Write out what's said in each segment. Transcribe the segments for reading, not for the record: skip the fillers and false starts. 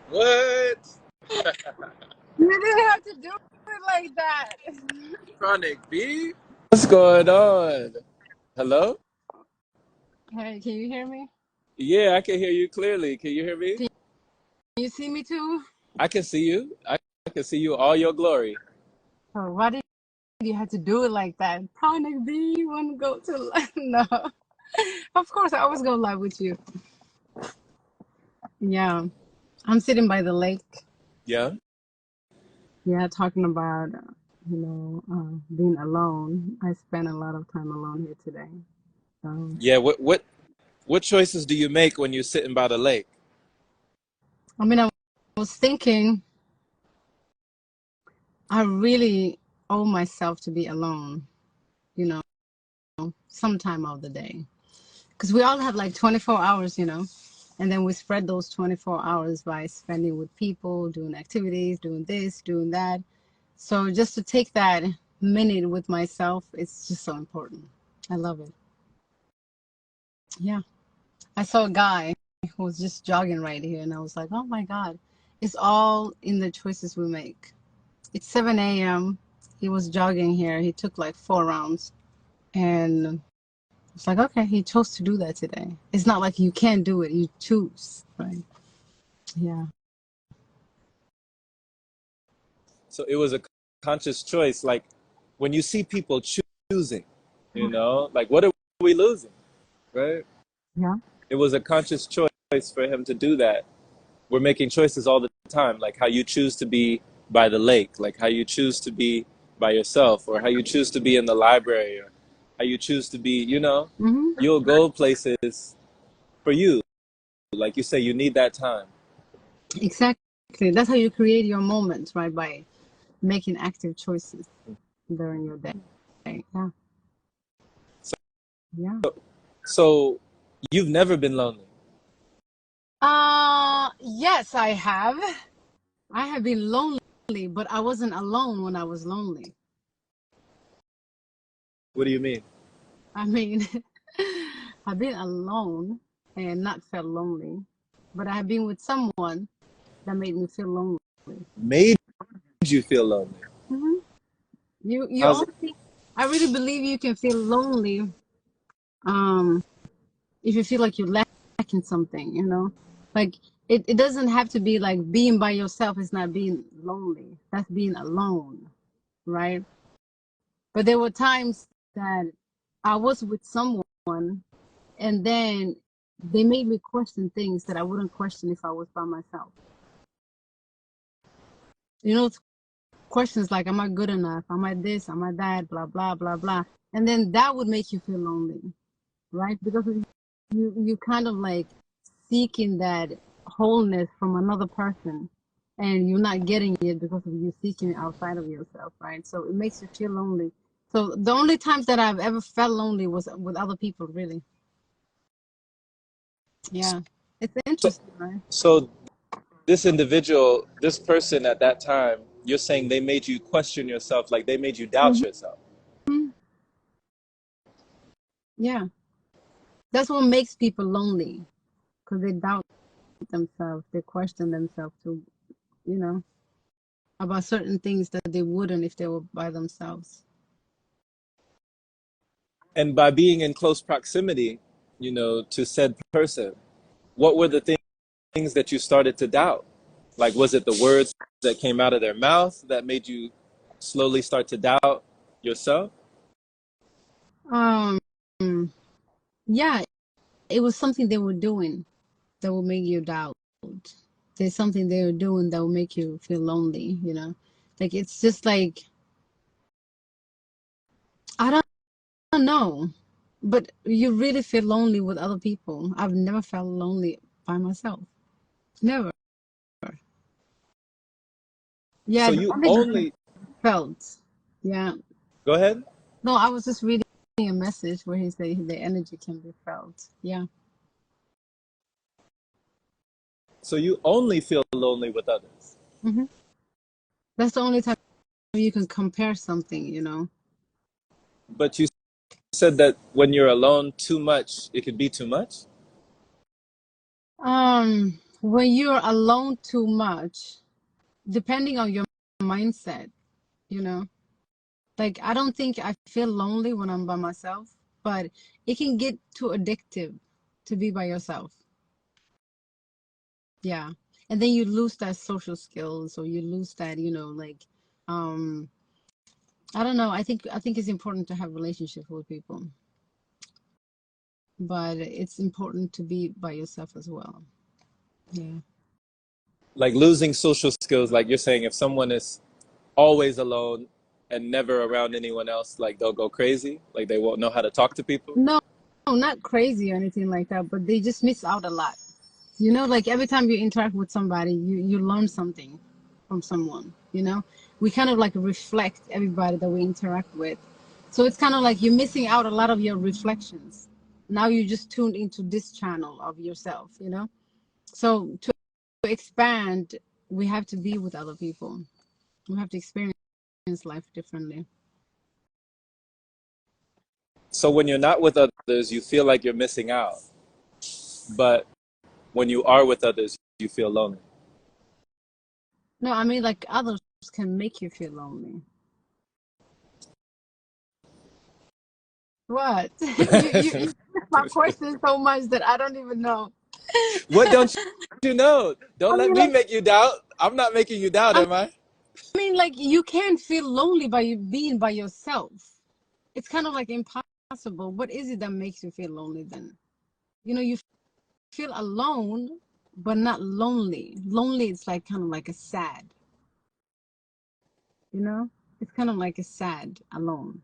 What? You didn't have to do it like that. Chronic B? What's going on? Hello? Hey, can you hear me? Yeah, I can hear you clearly. Can you hear me? Can you see me too? I can see you. I can see you all your glory. Oh, why did you have to do it like that? Chronic B, you want to go to no. Of course, I always go live with you. Yeah, I'm sitting by the lake. Yeah? Yeah, talking about being alone. I spent a lot of time alone here today. So Yeah, what choices do you make when you're sitting by the lake? I mean, I was thinking I really owe myself to be alone. You know, some time of the day. Because we all have like 24 hours, and then we spread those 24 hours by spending with people, doing activities, doing this, doing that. So just to take that minute with myself, it's just so important. I love it. Yeah. I saw a guy who was just jogging right here, and I was like, oh my God, it's all in the choices we make. It's 7 a.m. He was jogging here. He took like 4 rounds, and it's like, okay, he chose to do that today. It's not like you can't do it, you choose, right? Yeah. So it was a conscious choice. Like when you see people choosing, like what are we losing? Right? Yeah. It was a conscious choice for him to do that. We're making choices all the time, like how you choose to be by the lake, like how you choose to be by yourself, or how you choose to be in the library, or how you choose to be, Hmm. you'll go places for you. Like you say, you need that time. Exactly. That's how you create your moments, right? By making active choices during your day. Yeah. So, Yeah. so you've never been lonely. Yes, I have. I have been lonely, but I wasn't alone when I was lonely. What do you mean? I mean, I've been alone and not felt lonely, but I have been with someone that made me feel lonely. Made you feel lonely? Hmm. You How's it? only, I really believe you can feel lonely, um, if you feel like you're lacking something, like it doesn't have to be like being by yourself is not being lonely. That's being alone, right? But there were times that I was with someone and then they made me question things that I wouldn't question if I was by myself. It's questions like, am I good enough? Am I this? Am I that? Blah, blah, blah, blah. And then that would make you feel lonely, right? Because you kind of like seeking that wholeness from another person and you're not getting it because of you seeking it outside of yourself, right? So it makes you feel lonely. So the only times that I've ever felt lonely was with other people, really. Yeah. It's So, interesting, right? so this individual, this person at that time, you're saying they made you question yourself, like they made you doubt Hmm. yourself. Yeah. That's what makes people lonely because they doubt themselves, they question themselves to, you know, about certain things that they wouldn't if they were by themselves. And by being in close proximity, to said person, what were the things that you started to doubt? Like, was it the words that came out of their mouth that made you slowly start to doubt yourself? Um, yeah, it was something they were doing that will make you doubt. There's something they were doing that will make you feel lonely. Like it's just like I don't know, but you really feel lonely with other people. I've never felt lonely by myself. Never. Yeah, So the you energy can only, be felt. Yeah. go ahead. No, I was just reading a message where he said the energy can be felt. Yeah. So you only feel lonely with others. Hmm. That's the only time you can compare something. But you said that when you're alone too much, it could be too much. Um, When you're alone too much, depending on your mindset, you know, like I don't think I feel lonely when I'm by myself, but it can get too addictive to be by yourself. Yeah. And then you lose that social skills, or you lose that, like, um, I don't know. I think it's important to have relationships with people, but it's important to be by yourself as well. Yeah. Like losing social skills, like you're saying, if someone is always alone and never around anyone else, like they'll go crazy, like they won't know how to talk to people. No, not crazy or anything like that, but they just miss out a lot. Like every time you interact with somebody, you learn something from someone, We kind of like reflect everybody that we interact with. So it's kind of like you're missing out a lot of your reflections. Now you just tuned into this channel of yourself. So to expand, we have to be with other people. We have to experience life differently. So when you're not with others, you feel like you're missing out. But when you are with others, you feel lonely. No, I mean, like, others can make you feel lonely. What? You ask my question so much that I don't even know. What don't you know? I Don't let mean, me like, make you doubt. I'm not making you doubt, I am I? mean, like, you can't feel lonely by you being by yourself. It's kind of like impossible. What is it that makes you feel lonely then? You feel alone, but not lonely. Lonely, it's like kind of like a sad, you know? It's kind of like a sad alone.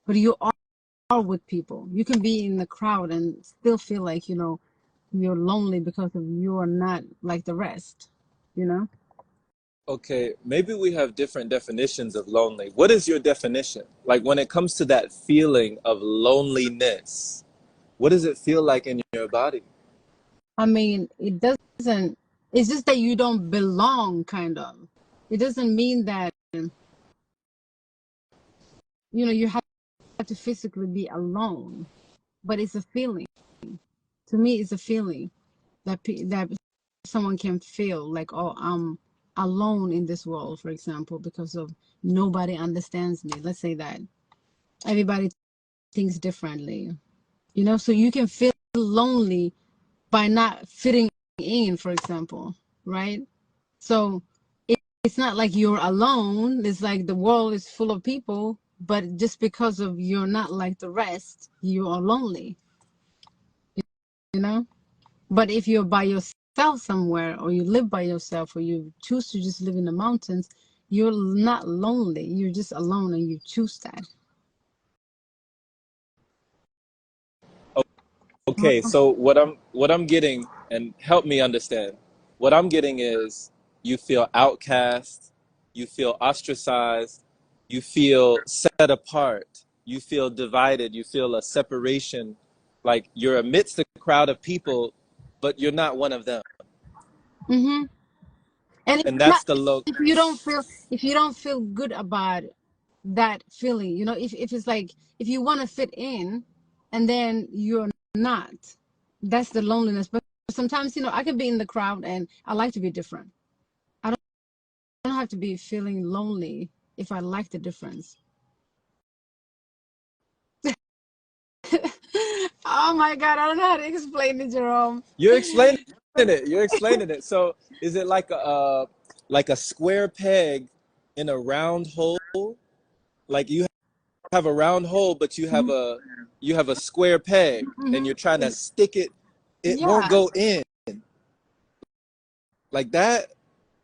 But you are with people. You can be in the crowd and still feel like, you're lonely because of you are not like the rest, you know? Okay, maybe we have different definitions of lonely. What is your definition? Like when it comes to that feeling of loneliness, what does it feel like in your body? I mean, it's just that you don't belong, kind of. It doesn't mean that, you have to physically be alone, but it's a feeling. To me, it's a feeling that someone can feel like, oh, I'm alone in this world, for example, because of nobody understands me. Let's say that everybody thinks differently, so you can feel lonely by not fitting in, for example, right? So it's not like you're alone. It's like the world is full of people, but just because of you're not like the rest, you are lonely, you know? But if you're by yourself somewhere, or you live by yourself, or you choose to just live in the mountains, you're not lonely. You're just alone, and you choose that. Okay, so what I'm getting, and help me understand. What I'm getting is you feel outcast, you feel ostracized, you feel set apart, you feel divided, you feel a separation, like you're amidst a crowd of people, but you're not one of them. Mm-hmm. And And it's not that's the low. if you don't feel good about that feeling, if it's like, if you want to fit in and then you're not, that's the loneliness. But sometimes, I can be in the crowd and I like to be different. I don't have to be feeling lonely if I like the difference. Oh my God, I don't know how to explain it, Jerome. You're explaining it. You're explaining it. So is it like a square peg in a round hole? Like you have a round hole, but you have a square peg, and Hmm. you're trying to stick it. It won't Yeah, go in like that.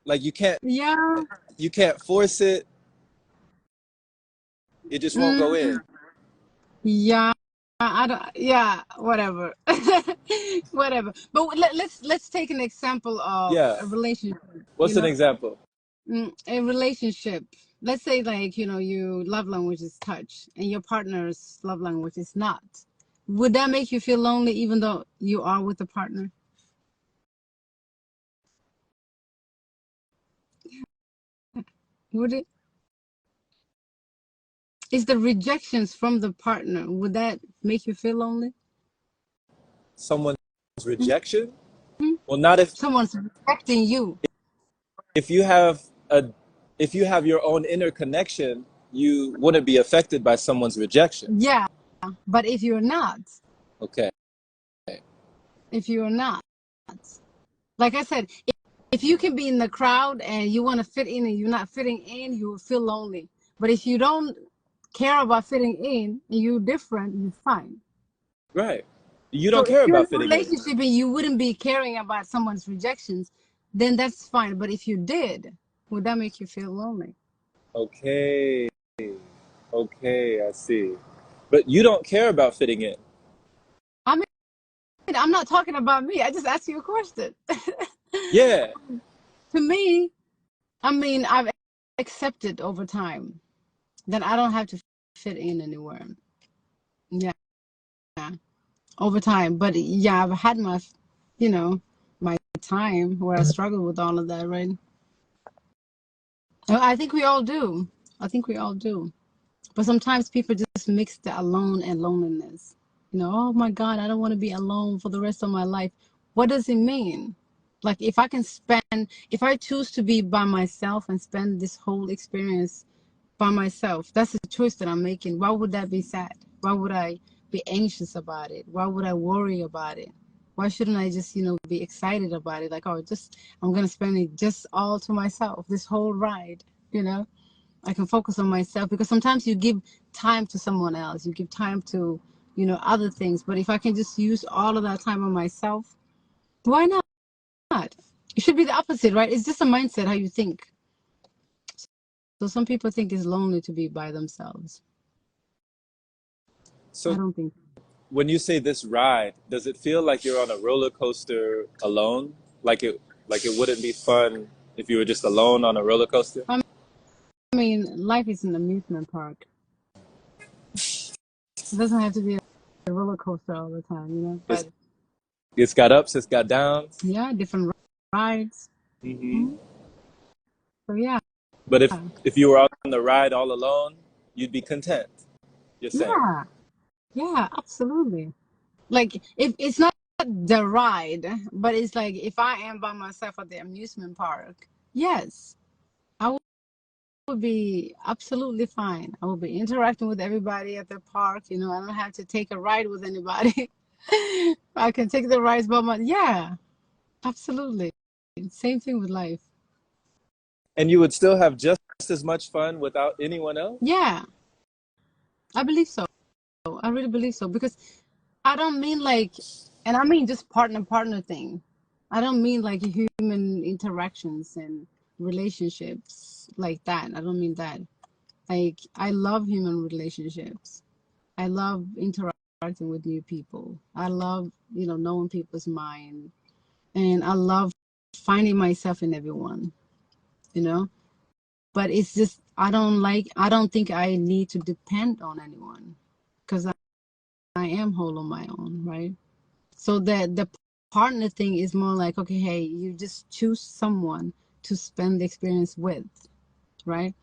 Like yeah. you can't force it. It just won't go in. Mm, yeah. I don't, yeah, whatever. Whatever. But let's take an example of Yeah. a relationship, you What's an know. example? A relationship. Let's say, like, your love language is touch and your partner's love language is not. Would that make you feel lonely even though you are with a partner? Would it? Is the rejections from the partner, would that make you feel lonely? Someone's rejection? Well, not Someone's rejecting you. if you have a if you have your own inner connection, you wouldn't be affected by someone's rejection. Yeah, but if you're not, Okay. if you're not, like I said, if you can be in the crowd and you want to fit in and you're not fitting in, you will feel lonely. But if you don't care about fitting in and you're different, you're fine. Right. You So don't if care you're in about a fitting in. relationship and you wouldn't be caring about someone's rejections, then that's fine. But if you did, would that make you feel lonely? Okay. Okay, I see. But you don't care about fitting in. I mean, I'm not talking about me. I just asked you a question. Yeah. To me, I mean, I've accepted over time that I don't have to fit in anywhere. Yeah, over time. But yeah, I've had my, you know, my time where I struggle with all of that, right? I think we all do. I think we all do. But sometimes people just mix the alone and loneliness. Oh my God, I don't want to be alone for the rest of my life. What does it mean? Like if I choose to be by myself and spend this whole experience by myself, that's a choice that I'm making. Why would that be sad? Why would I be anxious about it? Why would I worry about it? Why shouldn't I just, be excited about it? Like, oh, I'm going to spend it just all to myself, this whole ride, you know? I can focus on myself because sometimes you give time to someone else, you give time to, other things. But if I can just use all of that time on myself, why not? It should be the opposite, right? It's just a mindset, how you think. So some people think it's lonely to be by themselves. I So don't think. when you say this ride, does it feel like you're on a roller coaster alone? Like it wouldn't be fun if you were just alone on a roller coaster? I mean, life is an amusement park. It doesn't have to be a roller coaster all the time. It's But it's got ups, it's got downs. yeah, different rides. Hmm. Mhm. So yeah, But if you were on the ride all alone, you'd be content. You're saying. yeah, yeah, absolutely. Like if it's not the ride, but it's like if I am by myself at the amusement park, yes, I would be absolutely fine. I will be interacting with everybody at the park. I don't have to take a ride with anybody. I can take the rides by yeah, absolutely. Same thing with life. And you would still have just as much fun without anyone else? Yeah, I believe so. I really believe so because I don't mean like, and I mean just partner thing. I don't mean like human interactions and relationships like that. I don't mean that. Like, I love human relationships. I love interacting with new people. I love, knowing people's mind. And I love finding myself in everyone, you know? But it's just, I don't think I need to depend on anyone because I am whole on my own, right? So the partner thing is more like, okay, hey, you just choose someone to spend the experience with, right?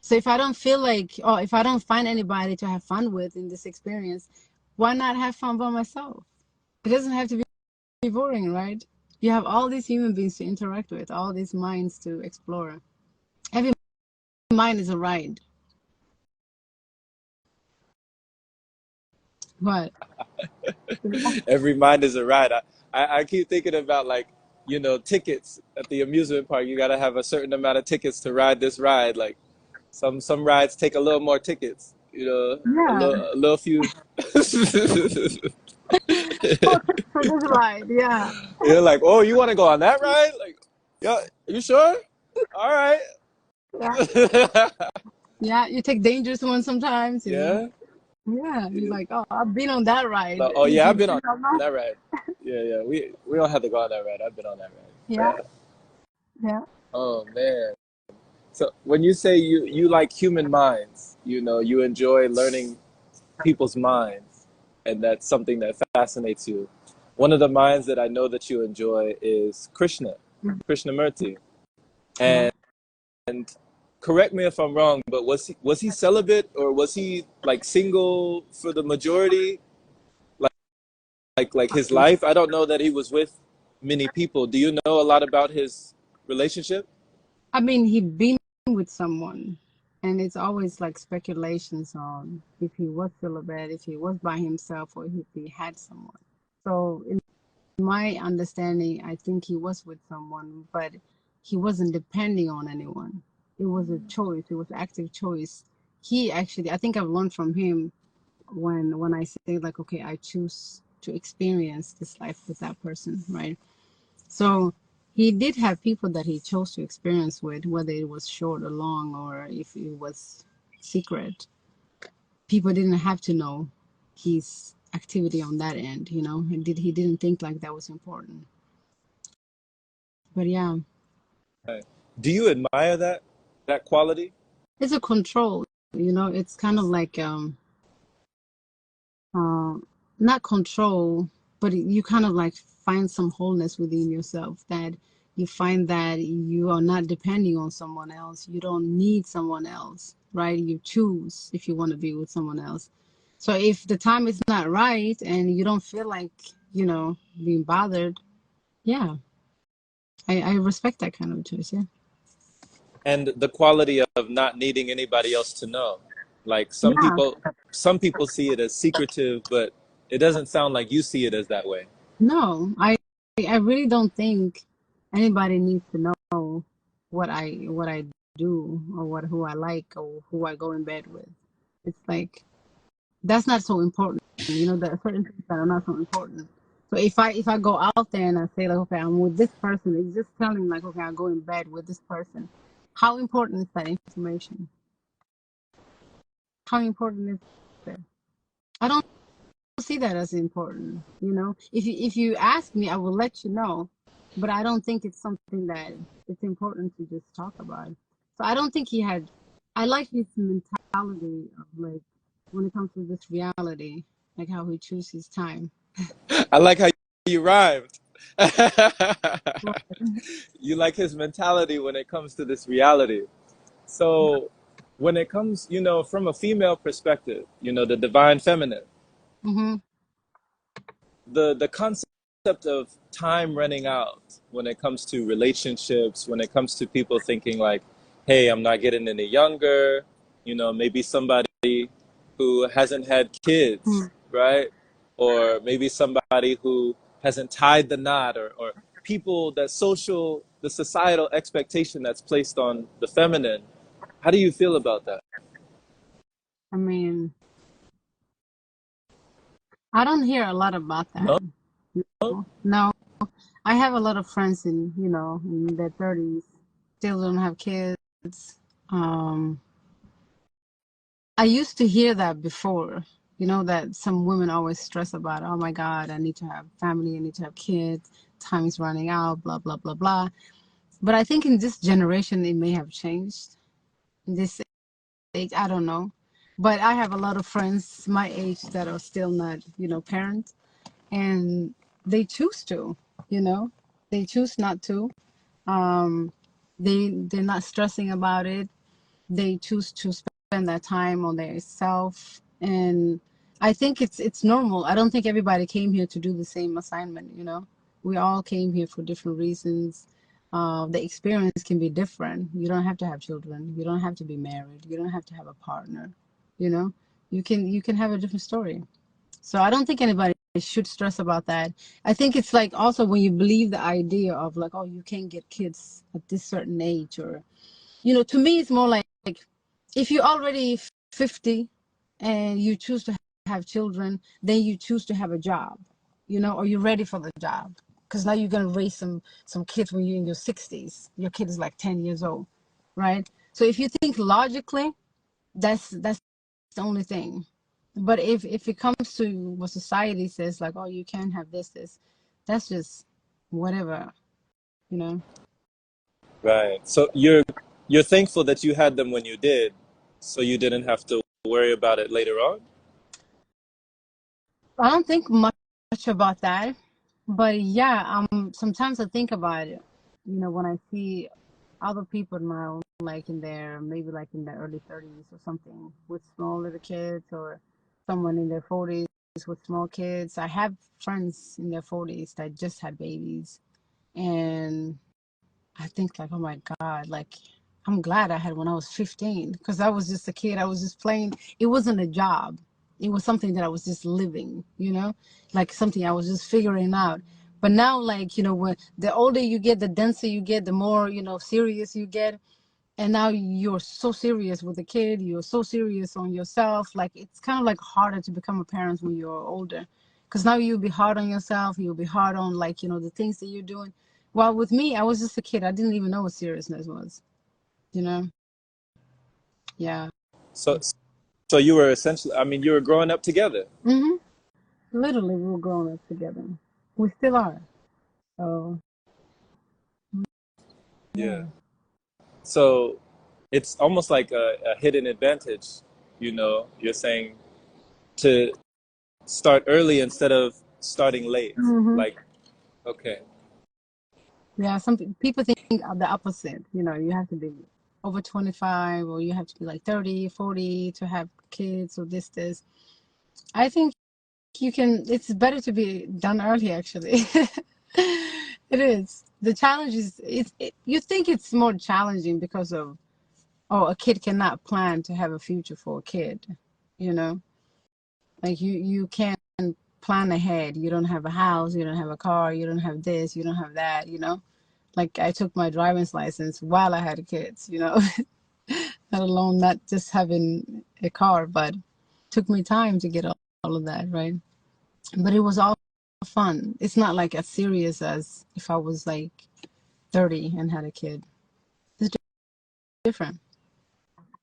So if I don't feel like, or if I don't find anybody to have fun with in this experience, why not have fun by myself? It doesn't have to be boring, right? You have all these human beings to interact with, all these minds to explore. Every mind is a ride. But Every mind is a ride. I keep thinking about like, tickets at the amusement park. You got to have a certain amount of tickets to ride this ride. Like some rides take a little more tickets, yeah, a little few. for this ride, yeah. You're like, oh, you want to go on that ride? Like, yeah, you sure? All right. Yeah. Yeah, you take dangerous ones sometimes. Yeah. Yeah, you're like, oh, I've been on that ride. Like, oh yeah, I've You've been on been on that? that ride. Yeah, yeah. We don't have to go on that ride. I've been on that Yeah, ride. Yeah. yeah. Oh man. So when you say you like human minds, you enjoy learning people's minds, and that's something that fascinates you. One of the minds that I know that you enjoy is Krishna, Krishnamurti. Yeah. And correct me if I'm wrong, but was he celibate or was he like single for the majority, like his life? I don't know that he was with. many people. Do you know a lot about his relationship? I mean, he been with someone, and it's always like speculations on if he was celibate, if he was by himself, or if he had someone. So, in my understanding, I think he was with someone, but he wasn't depending on anyone. It was a choice. It was active choice. He actually, I think I've learned from him when I say like, okay, I choose to experience this life with that person, right? So he did have people that he chose to experience with, whether it was short or long, or if it was secret. People didn't have to know his activity on that end, you know. He didn't think like that was important. But yeah, Right. Do you admire that quality? it's a control, you know. It's kind of like uh, not control, but you kind of like find some wholeness within yourself, that you find that you are not depending on someone else. You don't need someone else, right? You choose if you want to be with someone else. So if the time is not right and you don't feel like, you know, being bothered, yeah, I respect that kind of choice. Yeah. And the quality of not needing anybody else to know. Like Yeah. some people see it as secretive, but it doesn't sound like you see it as that way. No, I really don't think anybody needs to know what I do, or what who I like, or who I go in bed with. It's like that's not so important. You know, there are certain things that are not so important. So if I go out there and I say like, okay, I'm with this person, it's just telling like, okay, I go in bed with this person. How important is that information? How important is it? I don't see that as important. You know, if you ask me, I will let you know, but I don't think it's something that it's important to just talk about. So I don't think he had. I like his mentality of like when it comes to this reality, like how he chooses his time. I like how you rhymed. Right. You like his mentality when it comes to this reality. So when it comes, from a female perspective, the divine feminine, Mm-hmm. the concept of time running out when it comes to relationships, when it comes to people thinking like, hey, I'm not getting any younger, maybe somebody who hasn't had kids, right? Or maybe somebody who hasn't tied the knot, or people that the societal expectation that's placed on the feminine. How do you feel about that? I mean, I don't hear a lot about that. No? No, I have a lot of friends in their 30s, still don't have kids. Um, I used to hear that before, that some women always stress about, oh my God, I need to have family, I need to have kids, time is running out, blah, blah, blah, blah. But I think in this generation, it may have changed. In this age, I don't know. But I have a lot of friends my age that are still not, parents, and they choose to, you know, they choose not to. Um, they're not stressing about it. They choose to spend that time on their self, and I think it's normal. I don't think everybody came here to do the same assignment. We all came here for different reasons. The experience can be different. You don't have to have children, you don't have to be married, you don't have to have a partner. you know you can have a different story. So I don't think anybody should stress about that. I think it's like also when you believe the idea of like, oh, you can't get kids at this certain age, or to me, it's more like if you're already 50 and you choose to have children, then you choose to have a job, or you're ready for the job. Because now you're going to raise some kids when you're in your 60s. Your kid is like 10 years old, right? So if you think logically, that's the only thing. But if it comes to what society says, like, oh, you can't have this, that's just whatever, you know. Right. So you're thankful that you had them when you did, so you didn't have to worry about it later on. I don't think much about that, but yeah, sometimes I think about it. When I see other people now, like maybe like in their early 30s or something, with small little kids, or someone in their 40s with small kids. I have friends in their 40s that just had babies. And I think like, oh my God, like I'm glad I had when I was 15 because I was just a kid. I was just playing. It wasn't a job. It was something that I was just living, like something I was just figuring out. But now, like, when the older you get, the denser you get, the more, serious you get. And now you're so serious with the kid. You're so serious on yourself. Like, it's kind of like harder to become a parent when you're older. Because now you'll be hard on yourself. You'll be hard on, like, the things that you're doing. Well, with me, I was just a kid. I didn't even know what seriousness was, you know? Yeah. So so you were essentially, I mean, you were growing up together. hmm Literally, we were growing up together. We still are. So, Yeah. yeah. So it's almost like a hidden advantage, you're saying to start early instead of starting late. hmm Like, okay. Yeah, some people think of the opposite. You have to be over 25 or you have to be like 30, 40 to have kids or this. I think it's better to be done early, actually. It is. The challenge is, you think it's more challenging because of, oh, a kid cannot plan to have a future for a kid, you know? Like you can't plan ahead. You don't have a house, you don't have a car, you don't have this, you don't have that. Like I took my driver's license while I had kids. Let alone not just having a car, but took me time to get all of that, right? But it was all fun. It's not like as serious as if I was like 30 and had a kid. It's different.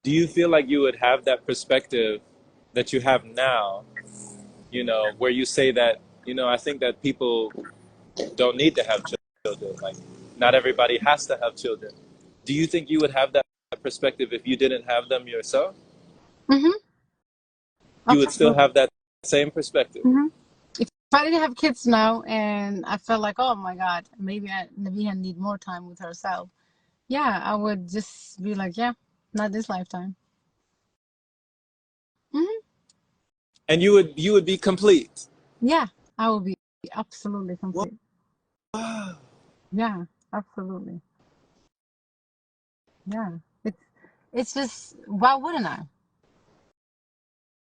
Do you feel like you would have that perspective that you have now, where you say that, I think that people don't need to have children. Like, not everybody has to have children. Do you think you would have that perspective if you didn't have them yourself? hmm You would still Absolutely. have that same perspective. hmm If I didn't have kids now and I felt like, oh my God, maybe Naviha need more time with herself. Yeah, I would just be like, yeah, not this lifetime. hmm And you would be complete. Yeah, I would be absolutely Wow. complete. Yeah, absolutely. Yeah. It's it's just why wouldn't I?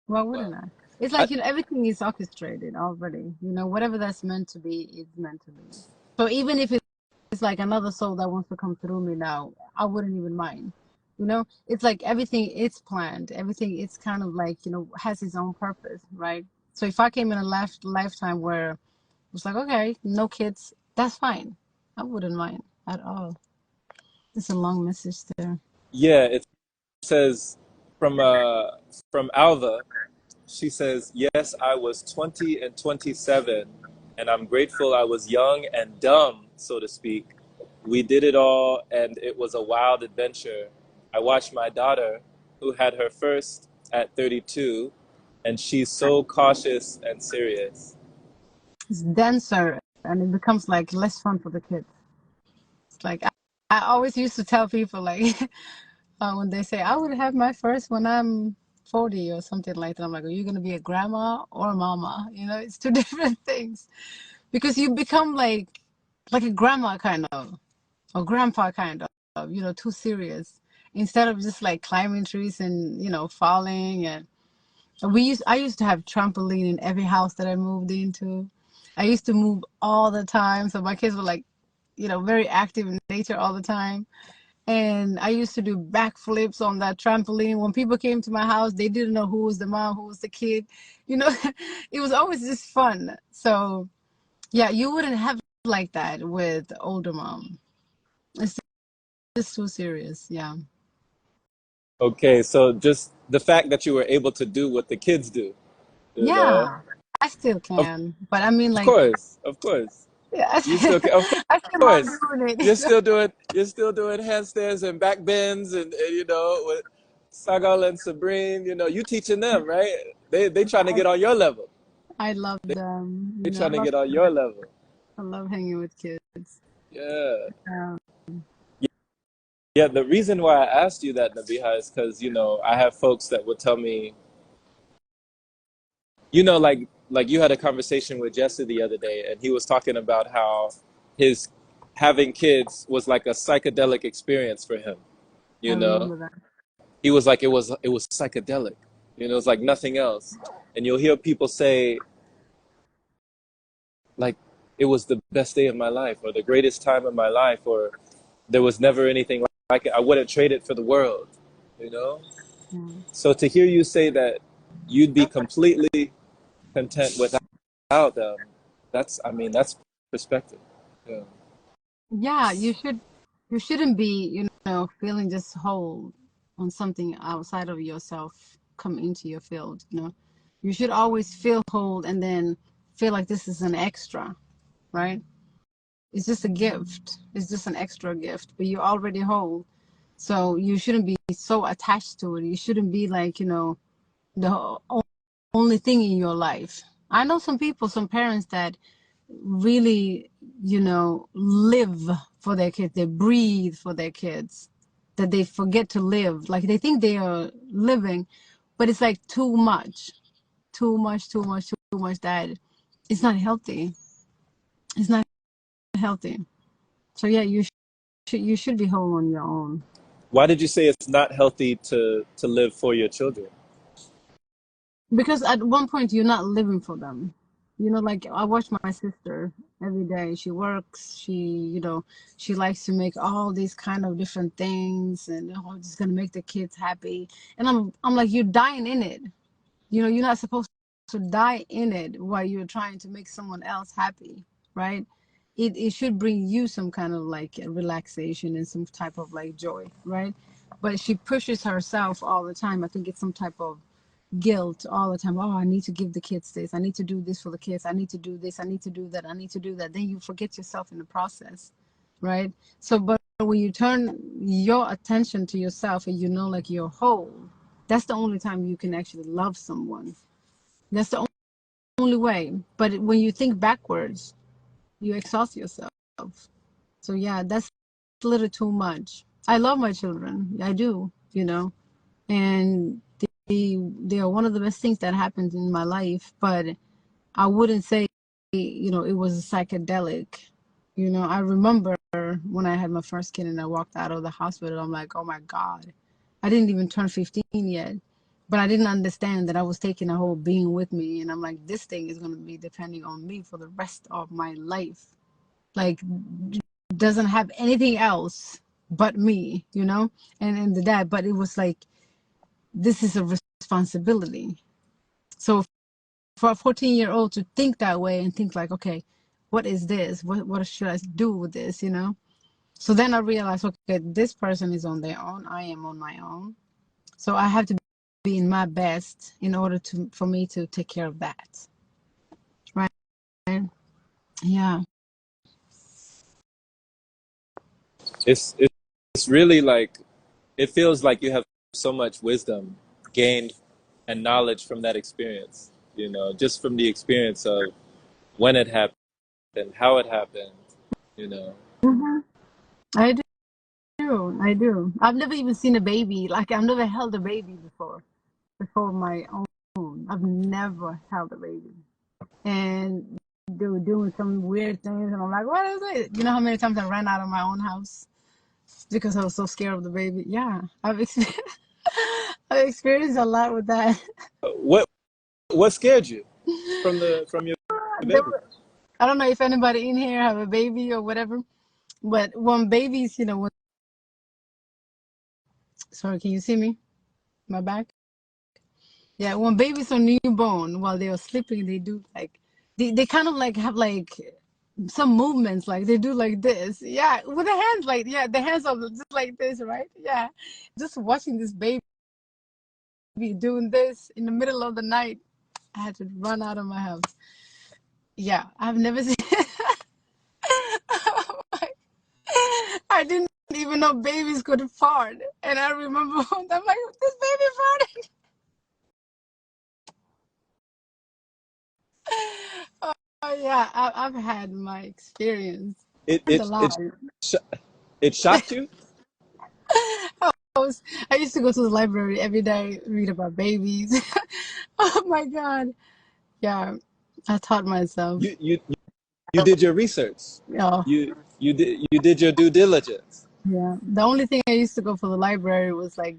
Why wouldn't Wow. I? It's I, like, everything is orchestrated already. Whatever that's meant to be is meant to be. So even if it's like another soul that wants to come through me now, I wouldn't even mind. It's like everything is planned. Everything it's kind of like, has its own purpose, right? So if I came in a lifetime where it was like, okay, no kids, that's fine. I wouldn't mind at all. It's a long message there. yeah, it says from uh from Alva. She says, "Yes, I was 20 and 27, and I'm grateful I was young and dumb, so to speak. We did it all, and it was a wild adventure. I watched my daughter, who had her first at 32, and she's so cautious and serious." It's denser and it becomes like less fun for the kids. It's like I always used to tell people like when they say I would have my first when I'm 40 or something like that. I'm like, are you gonna be a grandma or a mama? It's two different things because you become like a grandma kind of or grandpa kind of, too serious instead of just like climbing trees and falling. And I used to have trampoline in every house that I moved into. I used to move all the time, so my kids were like, very active in nature all the time. And I used to do backflips on that trampoline. When people came to my house, they didn't know who was the mom, who was the kid. You know, it was always just fun. So yeah, you wouldn't have like that with older mom. It's just too serious. Yeah. Okay, so just the fact that you were able to do what the kids do, you know? Yeah, I still Of can. But I mean, like, course, of course. yeah, You still can, of I still love course. doing You're it. still doing handstands and back bends and with Sagal and Sabrine, you teaching them, right? They trying to I, get on your level. I love them. They I trying to love get on your children. level. I love hanging with kids. Yeah. Um, Yeah, the reason why I asked you that, Nabiha, is because, I have folks that would tell me, like you had a conversation with Jesse the other day, and he was talking about how his having kids was like a psychedelic experience for him. I You know, remember that. he was like it was psychedelic. You know, it's like nothing else. And you'll hear people say like it was the best day of my life or the greatest time of my life or there was never anything like it. I wouldn't trade it for the world. You know. Yeah. So to hear you say that you'd be completely content without them, that's I mean that's perspective. Yeah. Yeah, you shouldn't be, feeling just whole on something outside of yourself come into your field. You should always feel whole and then feel like this is an extra, right? It's just a gift. It's just an extra gift, but you're already whole. So you shouldn't be so attached to it. You shouldn't be like, the only thing in your life. I know some people, some parents that really, live for their kids. They breathe for their kids, that they forget to live. Like they think they are living, but it's like too much, too much, too much, too much that it's not healthy. It's not healthy. So yeah, you should be whole on your own. Why did you say it's not healthy to live for your children? Because at one point you're not living for them. Like I watch my sister every day. She works, she likes to make all these kind of different things and just gonna make the kids happy. And I'm like, you're dying in it. You're not supposed to die in it while you're trying to make someone else happy, right? It should bring you some kind of like relaxation and some type of like joy, right? But she pushes herself all the time. I think it's some type of guilt all the time. Oh, I need to give the kids this. I need to do this for the kids. I need to do this. I need to do that. I need to do that. Then you forget yourself in the process, right? So, but when you turn your attention to yourself and like you're whole, that's the only time you can actually love someone. That's the only way. But when you think backwards, you exhaust yourself. So yeah, that's a little too much. I love my children. I do. And they are one of the best things that happened in my life, but I wouldn't say it was psychedelic. I remember when I had my first kid and I walked out of the hospital, I'm like, oh my God, I didn't even turn 15 yet, but I didn't understand that I was taking a whole being with me, and I'm like, this thing is going to be depending on me for the rest of my life. Like, doesn't have anything else but me. And the dad, but it was like, this is a responsibility. So for a 14-year-old to think that way and think like, okay, what is this? What should I do with this? So then I realized, okay, this person is on their own. I am on my own. So I have to be in my best in order for me to take care of that. Right? Yeah. It's really like it feels like you have so much wisdom gained and knowledge from that experience. You know, just from the experience of when it happened, how it happened. You know, hmm I do. I do. I've never even seen a baby. Like I've never held a baby before my own. I've never held a baby. And they were doing some weird things, and I'm like, what is it? You know how many times I ran out of my own house because I was so scared of the baby? Yeah, I've experienced a lot with that. what scared you from your There baby? were- I don't know if anybody in here have a baby or whatever, but when babies, sorry, can you see me? My back? Yeah, when babies are newborn, while they are sleeping, they do like, they kind of like have like some movements, like they do like this. Yeah, with the hands, like, yeah, the hands are just like this, right? Yeah. Just watching this baby doing this in the middle of the night, I had to run out of my house. Yeah, I've never seen. I didn't even know babies could fart, and I remember I'm like, this baby farted. Oh yeah, I've had my experience. It It's a it lot. it sh- it shocked you. I used to go to the library every day, read about babies. Oh my God. Yeah, I taught myself. You did your research. Oh, You. You did your due diligence. Yeah. The only thing I used to go for the library was like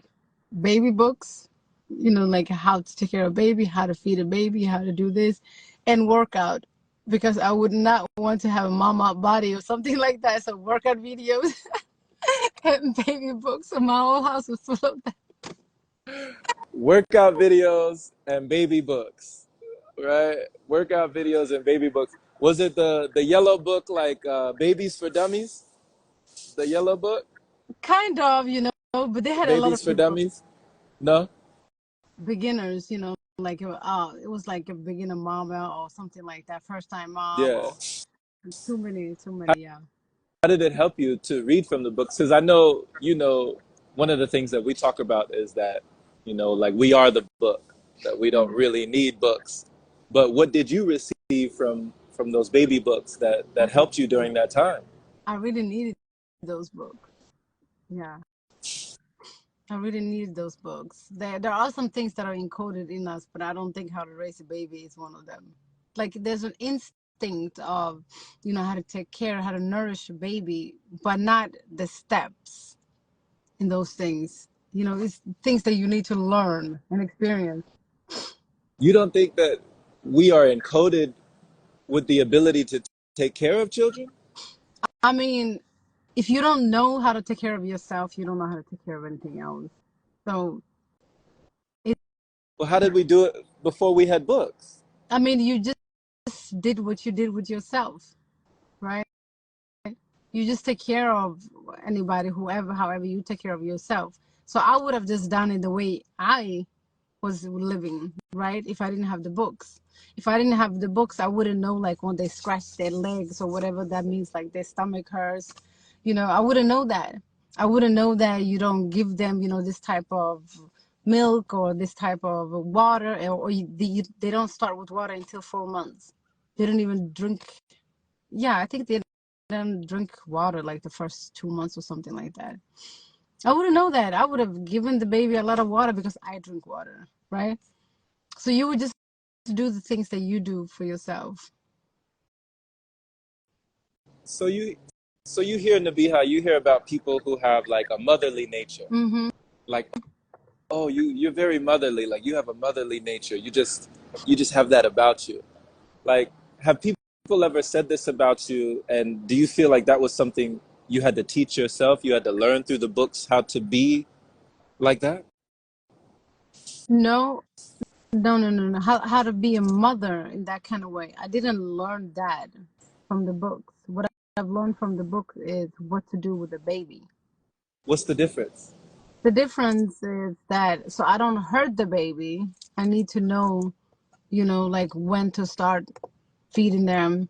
baby books, like how to take care of a baby, how to feed a baby, how to do this, and workout. Because I would not want to have a mama body or something like that. So workout videos and baby books. So my whole house was full of that. Workout videos and baby books, right? Workout videos and baby books. Was it the yellow book, like Babies for Dummies? The yellow book, Kind of, but they had a lot of Babies for people, Dummies? No? beginners, like it was like a beginner mama or something like that, first time mom Yeah. or too many, yeah. How did it help you to read from the books? Because I know, one of the things that we talk about is that, like we are the book, that we don't Mhm. really need books. But what did you receive from those baby books that helped you during that time? I really needed those books. Yeah, I really needed those books. There are some things that are encoded in us, but I don't think How to Raise a Baby is one of them. Like there's an instinct of, how to take care, how to nourish a baby, but not the steps in those things. It's things that you need to learn and experience. You don't think that we are encoded with the ability to take care of children? I mean, if you don't know how to take care of yourself, you don't know how to take care of anything else. So, it, Well, how did we do it before we had books? I mean, you just did what you did with yourself, right? You just take care of anybody, whoever, however you take care of yourself. So I would have just done it the way I was living, right? If I didn't have the books. If I didn't have the books, I wouldn't know like when they scratch their legs or whatever that means, like their stomach hurts. I wouldn't know that. I wouldn't know that you don't give them, this type of milk or this type of water, or they don't start with water until 4 months. They don't even drink. Yeah, I think they don't drink water like the first 2 months or something like that. I wouldn't know that. I would have given the baby a lot of water because I drink water, right? So you would just do the things that you do for yourself. So you hear Nabiha, you hear about people who have like a motherly nature. Mm-hmm. Like, oh, you're very motherly, like you have a motherly nature. You just have that about you. Like, have people ever said this about you, and do you feel like that was something you had to teach yourself, you had to learn through the books how to be like that? No, no, no, no, no. How to be a mother in that kind of way. I didn't learn that from the books. What I've learned from the book is what to do with the baby. What's the difference? The difference is that so I don't hurt the baby. I need to know, like when to start feeding them.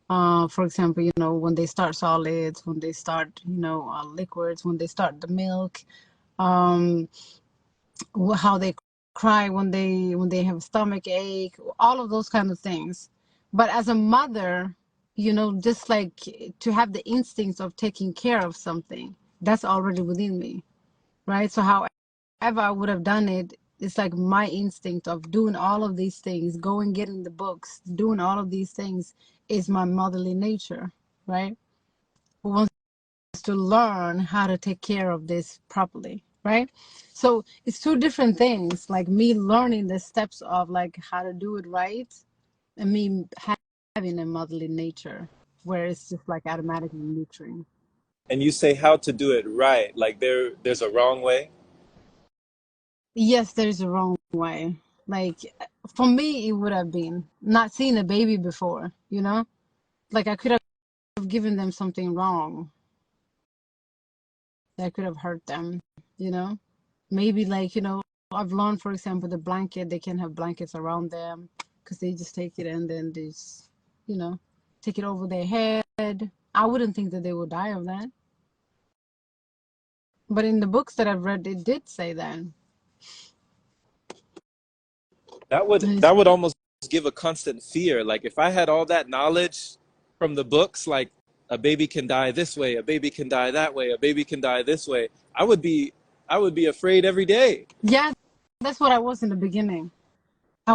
For example, when they start solids, when they start, liquids, when they start the milk, um, how they cry when they have a stomach ache, all of those kind of things. But as a mother, just like to have the instincts of taking care of something, that's already within me, right? So however I would have done it, it's like my instinct of doing all of these things, going getting the books, doing all of these things is my motherly nature, right? Who wants to learn how to take care of this properly, right? So it's two different things, like me learning the steps of like how to do it right, and me having a motherly nature where it's just like automatically nurturing. And you say how to do it right, like there's a wrong way. Yes, there's a wrong way. Like for me, it would have been not seeing a baby before, like I could have given them something wrong that could have hurt them, you know? Maybe like, I've learned, for example, the blanket, they can have blankets around them because they just take it and then they just, you know, take it over their head. I wouldn't think that they would die of that. But in the books that I've read, it did say that. That would And that would almost give a constant fear. Like if I had all that knowledge from the books, like a baby can die this way, a baby can die that way, a baby can die this way, I would be afraid every day. yeah, that's what I was in the beginning. I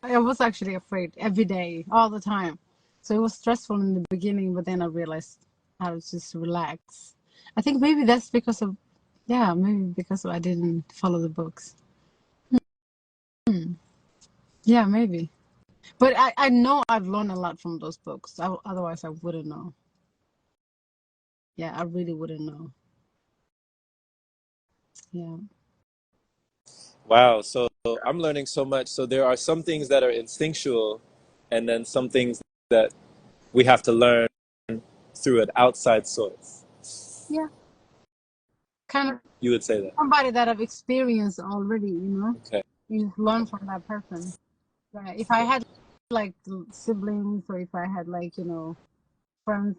was actually afraid every day, all the time. So it was stressful in the beginning, but then I realized how to just relax. I think maybe that's because of, yeah, maybe because I didn't follow the books. Hmm. Yeah, maybe. But I know I've learned a lot from those books. Otherwise, I wouldn't know. Yeah, I really wouldn't know. Yeah. Wow. So I'm learning so much. So there are some things that are instinctual, and then some things that we have to learn through an outside source. Yeah. Kind of You would say that. somebody that I've experienced already, Okay. you just learn from that person. Yeah. If I had like siblings or if I had like, friends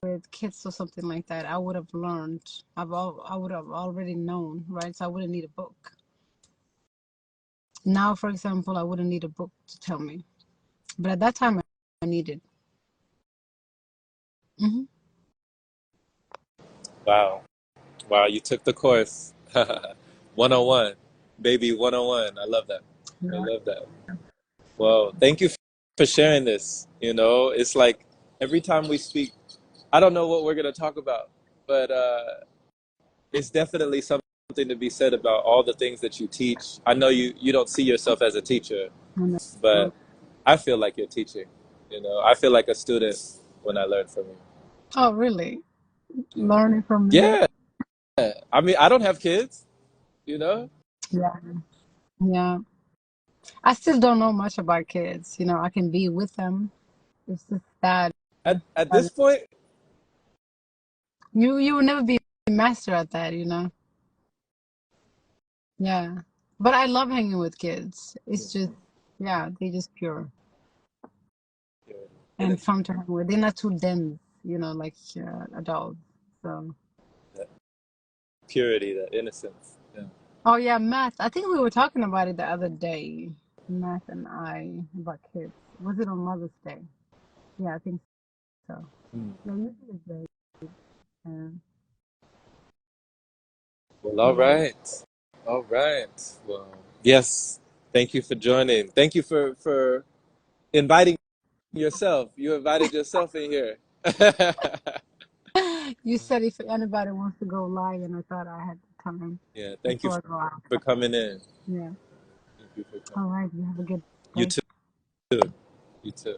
with kids or something like that, I would have learned. I would have already known, right? So I wouldn't need a book. Now, for example, I wouldn't need a book to tell me. But at that time, I needed. Hmm. Wow. Wow. You took the course. 101. Baby 101. I love that. I Yeah. love that. Well, thank you for sharing this. It's like every time we speak, I don't know what we're going to talk about, but it's definitely something to be said about all the things that you teach. I know you don't see yourself as a teacher, And, but I feel like you're teaching. I feel like a student when I learn from you. oh, really? Learning from me? Yeah. I mean, I don't have kids, you know? Yeah. Yeah. I still don't know much about kids. I can be with them. It's just that At uh, this point, you will never be a master at that. Yeah. But I love hanging with kids. It's just, yeah, they're just pure you're and innocent. fun to hang with. They're not too dense, like adults. So, That purity, that innocence. Yeah. oh yeah, math. I think we were talking about it the other day, Math and I, about kids. Was it on Mother's Day? Yeah, I think so. Mm. Yeah, usually it's very, uh, Well, all yeah. right. All right. Well, yes. Thank you for joining. Thank you for inviting yourself. You invited yourself in here. You said if anybody wants to go live, and I thought I had the time Yeah. Thank you before I go out. for coming in. Yeah. Thank you for All coming. right. You have a good You day. too. You too.